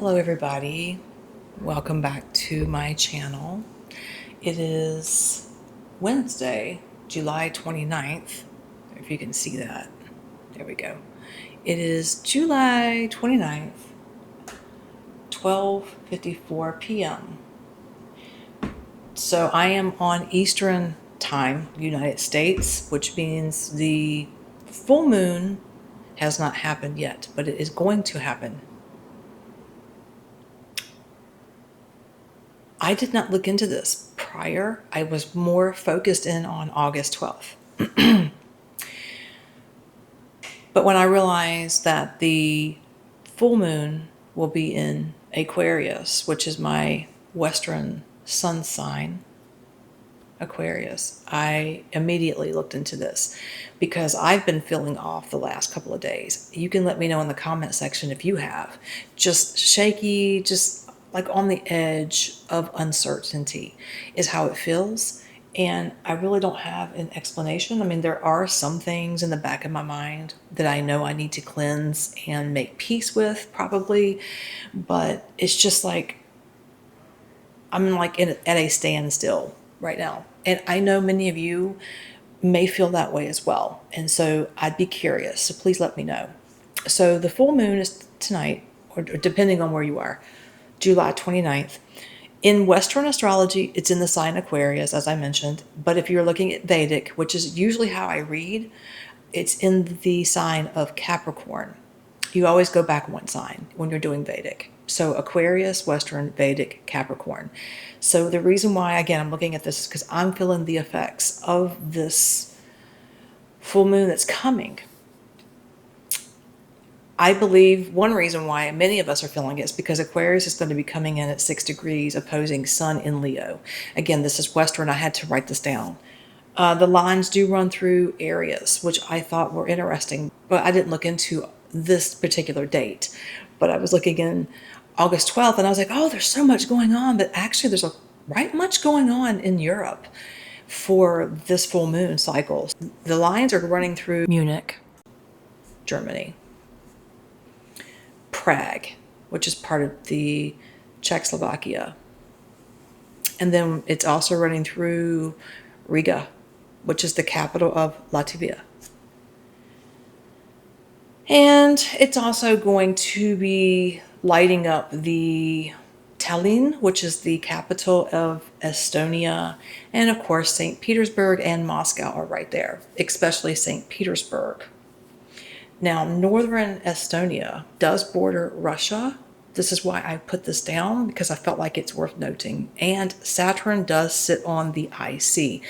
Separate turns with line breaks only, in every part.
Hello everybody, welcome back to my channel. It is Wednesday, July 29th, if you can see that. There we go. It is July 29th, 12:54 p.m. So I am on Eastern Time, United States, which means the full moon has not happened yet, but it is going to happen. I did not look into this prior. I was more focused in on August 12th. But when I realized that the full moon will be in Aquarius, which is my Western sun sign, Aquarius, I immediately looked into this because I've been feeling off the last couple of days. You can let me know in the comment section if you have. Just shaky, just like on the edge of uncertainty is how it feels. And I really don't have an explanation. I mean, there are some things in the back of my mind that I know I need to cleanse and make peace with, probably. But it's just like I'm like at a standstill right now. And I know many of you may feel that way as well. And so I'd be curious. So please let me know. So the full moon is tonight, or depending on where you are, July 29th. In Western astrology, it's in the sign Aquarius, as I mentioned. But if you're looking at Vedic, which is usually how I read, it's in the sign of Capricorn. You always go back one sign when you're doing Vedic. So Aquarius, Western, Vedic, Capricorn. So the reason why, again, I'm looking at this is because I'm feeling the effects of this full moon that's coming. I believe one reason why many of us are feeling it is because Aquarius is going to be coming in at 6 degrees opposing Sun in Leo. Again, this is Western. I had to write this down. The lines do run through areas, which I thought were interesting, but I didn't look into this particular date. But I was looking in August 12th and I was like, oh, there's so much going on. But actually, there's right much going on in Europe for this full moon cycle. The lines are running through Munich, Germany, Prague, which is part of the Czechoslovakia. And then it's also running through Riga, which is the capital of Latvia. And it's also going to be lighting up the Tallinn, which is the capital of Estonia. And of course, St. Petersburg and Moscow are right there, especially St. Petersburg. Now, northern Estonia does border Russia. This is why I put this down, because I felt like it's worth noting. And Saturn does sit on the IC.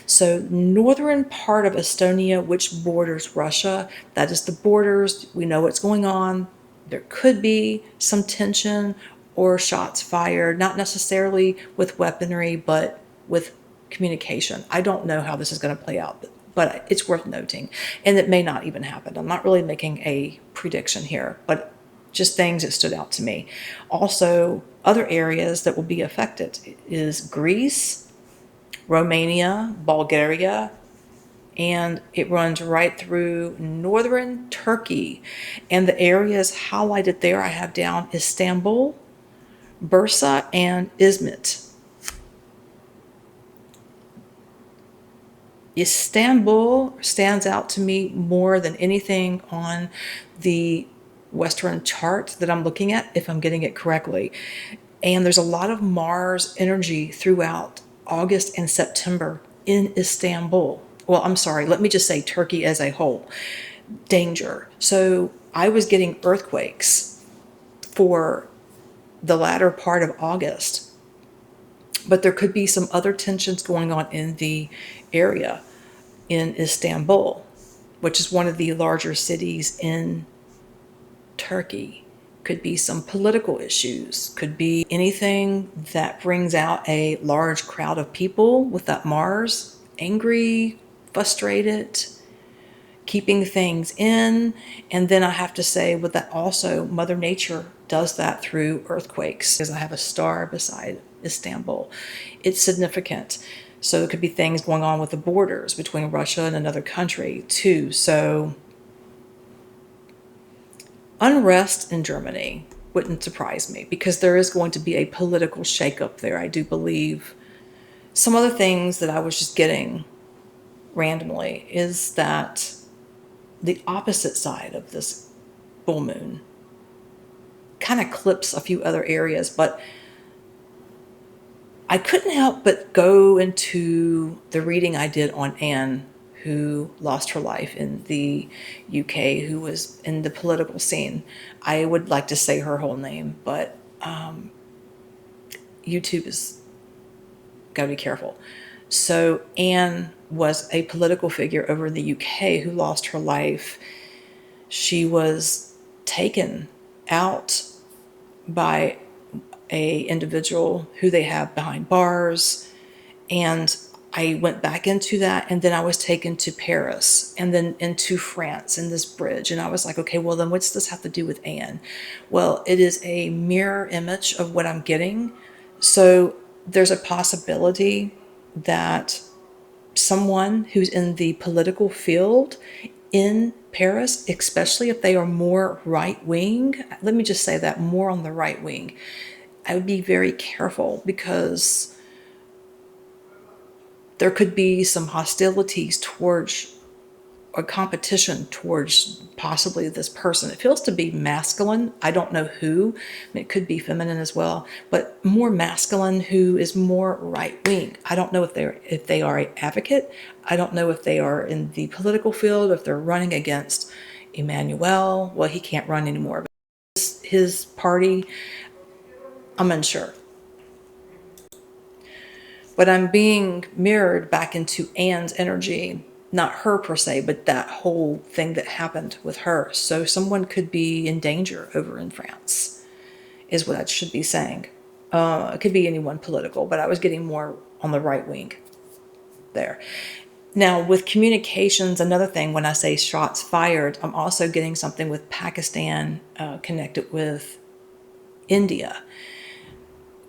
So northern part of Estonia, which borders Russia, that is the borders. We know what's going on. There could be some tension or shots fired, not necessarily with weaponry, but with communication. I don't know how this is going to play out, but it's worth noting. And it may not even happen. I'm not really making a prediction here, but just things that stood out to me. Also, other areas that will be affected is Greece, Romania, Bulgaria, and it runs right through northern Turkey. And the areas highlighted there I have down Istanbul, Bursa, and Izmit. Istanbul stands out to me more than anything on the Western chart that I'm looking at, if I'm getting it correctly. And there's a lot of Mars energy throughout August and September in Istanbul. Well, I'm sorry, let me just say Turkey as a whole. Danger. So I was getting earthquakes for the latter part of August. But there could be some other tensions going on in the area in Istanbul, which is one of the larger cities in Turkey. Could be some political issues, could be anything that brings out a large crowd of people with that Mars, angry, frustrated, keeping things in. And then I have to say with that also, Mother Nature does that through earthquakes, because I have a star beside Istanbul. It's significant. So there could be things going on with the borders between Russia and another country too. So unrest in Germany. wouldn't surprise me, because there is going to be a political shakeup there, I do believe. Some other things that I was just getting randomly is that the opposite side of this full moon kind of clips a few other areas, but I couldn't help but go into the reading I did on Anne, who lost her life in the UK, who was in the political scene. I would like to say her whole name, but YouTube is got to be careful. So Anne was a political figure over in the UK who lost her life. She was taken out by a individual who they have behind bars, and I went back into that, and then I was taken to Paris and then into France in this bridge, and I was like, okay, well then what's this have to do with Anne? Well, it is a mirror image of what I'm getting. So there's a possibility that someone who's in the political field in Paris, especially if they are more right wing, let me just say that, more on the right wing, I would be very careful, because there could be some hostilities towards, or competition towards, possibly this person. It feels to be masculine. I don't know who. I mean, it could be feminine as well, but more masculine, who is more right wing. I don't know if they are an advocate. I don't know if they are in the political field, if they're running against Emmanuel. Well, he can't run anymore, but his party, I'm unsure. But I'm being mirrored back into Anne's energy, not her per se, but that whole thing that happened with her. So someone could be in danger over in France, is what I should be saying. It could be anyone political, but I was getting more on the right wing there. Now, with communications, another thing, when I say shots fired, I'm also getting something with Pakistan connected with India.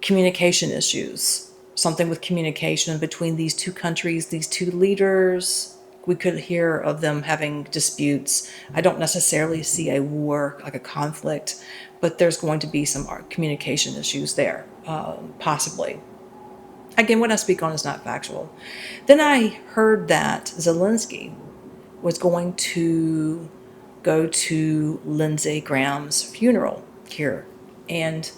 Communication issues, something with communication between these two countries, these two leaders. We could hear of them having disputes. I don't necessarily see a war, like a conflict, but there's going to be some communication issues there, possibly. Again, what I speak on is not factual. Then I heard that Zelensky was going to go to Lindsey Graham's funeral here, and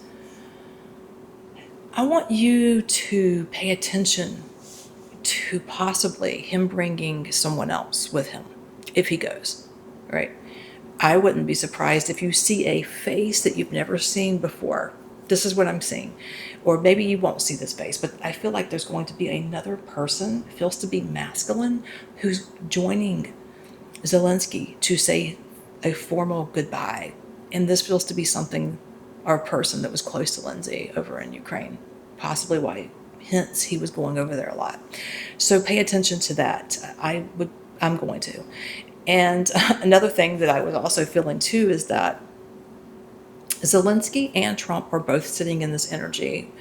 I want you to pay attention to possibly him bringing someone else with him if he goes, right? I wouldn't be surprised if you see a face that you've never seen before. This is what I'm seeing. Or maybe you won't see this face, but I feel like there's going to be another person, feels to be masculine, who's joining Zelensky to say a formal goodbye. And this feels to be something, or a person that was close to Lindsay over in Ukraine, possibly why, hence he was going over there a lot. So pay attention to that. I'm going to. And another thing that I was also feeling too is that Zelensky and Trump are both sitting in this energy.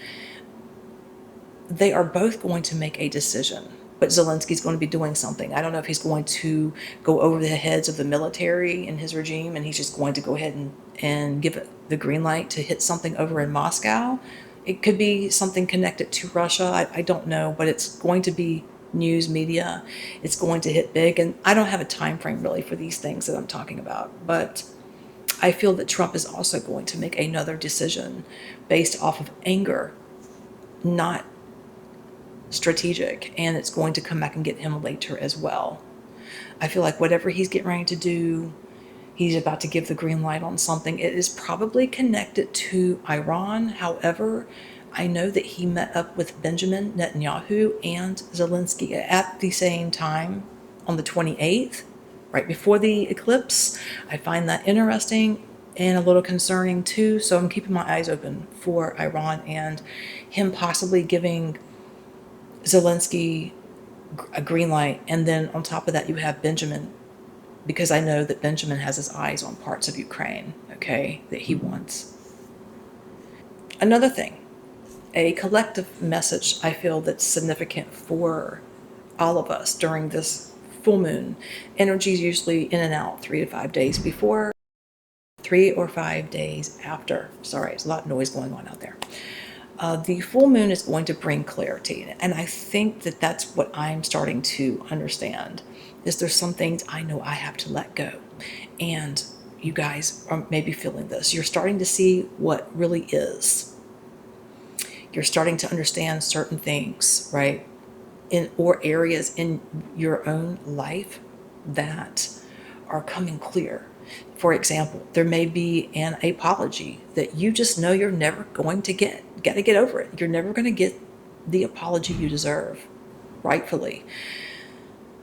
They are both going to make a decision, but Zelensky's going to be doing something. I don't know if he's going to go over the heads of the military in his regime, and he's just going to go ahead and give it the green light to hit something over in Moscow. It could be something connected to Russia. I don't know, but it's going to be news media. It's going to hit big, and I don't have a time frame really for these things that I'm talking about, but I feel that Trump is also going to make another decision based off of anger, not strategic, and it's going to come back and get him later as well. I feel like whatever he's getting ready to do, he's about to give the green light on something. It is probably connected to Iran. However, I know that he met up with Benjamin Netanyahu and Zelensky at the same time on the 28th, right before the eclipse. I find that interesting and a little concerning too. So I'm keeping my eyes open for Iran and him possibly giving Zelensky a green light. And then on top of that, you have Benjamin, because I know that Benjamin has his eyes on parts of Ukraine, okay, that he wants. Another thing, a collective message I feel that's significant for all of us during this full moon. Energy is usually in and out 3 to 5 days before. 3 or 5 days after. Sorry, there's a lot of noise going on out there. The full moon is going to bring clarity. And I think that that's what I'm starting to understand, is there's some things I know I have to let go. And you guys are maybe feeling this. You're starting to see what really is. You're starting to understand certain things, right? Or areas in your own life that are coming clear. For example, there may be an apology that you just know you're never going to get. You got to get over it. You're never going to get the apology you deserve, rightfully.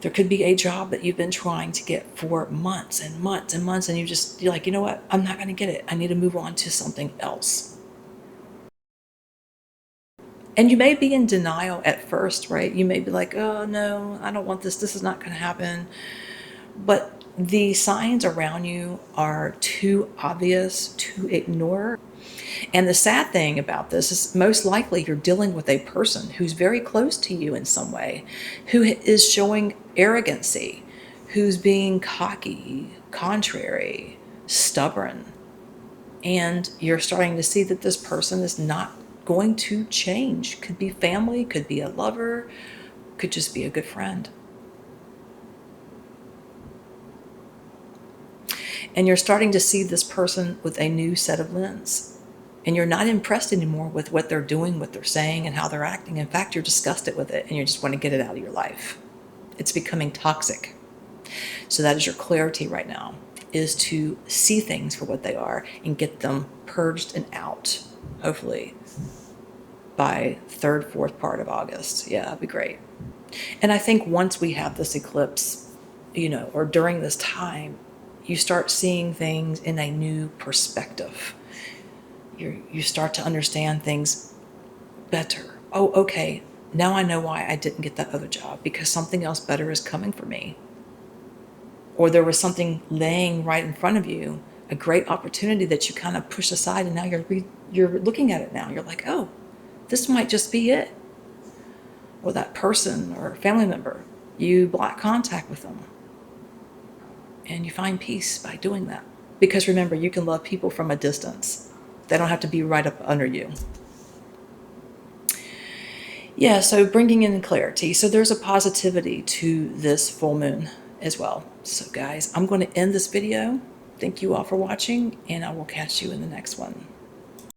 There could be a job that you've been trying to get for months and months and months, and you're like, you know what? I'm not going to get it. I need to move on to something else. And you may be in denial at first, right? You may be like, oh no, I don't want this. This is not going to happen. But the signs around you are too obvious to ignore. And the sad thing about this is most likely you're dealing with a person who's very close to you in some way, who is showing arrogancy, who's being cocky, contrary, stubborn. And you're starting to see that this person is not going to change. Could be family, could be a lover, could just be a good friend. And you're starting to see this person with a new set of lens. And you're not impressed anymore with what they're doing, what they're saying, and how they're acting. In fact, you're disgusted with it and you just want to get it out of your life. It's becoming toxic. So that is your clarity right now, is to see things for what they are and get them purged and out, hopefully by third, fourth part of August. Yeah, that'd be great. And I think once we have this eclipse, or during this time, you start seeing things in a new perspective. You start to understand things better. Oh, okay, now I know why I didn't get that other job, because something else better is coming for me. Or there was something laying right in front of you, a great opportunity that you kind of push aside, and now you're looking at it now. You're like, oh, this might just be it. Or that person or family member, you block contact with them. And you find peace by doing that. Because remember, you can love people from a distance. They don't have to be right up under you. Yeah, so bringing in clarity. So there's a positivity to this full moon as well. So guys, I'm going to end this video. Thank you all for watching, and I will catch you in the next one.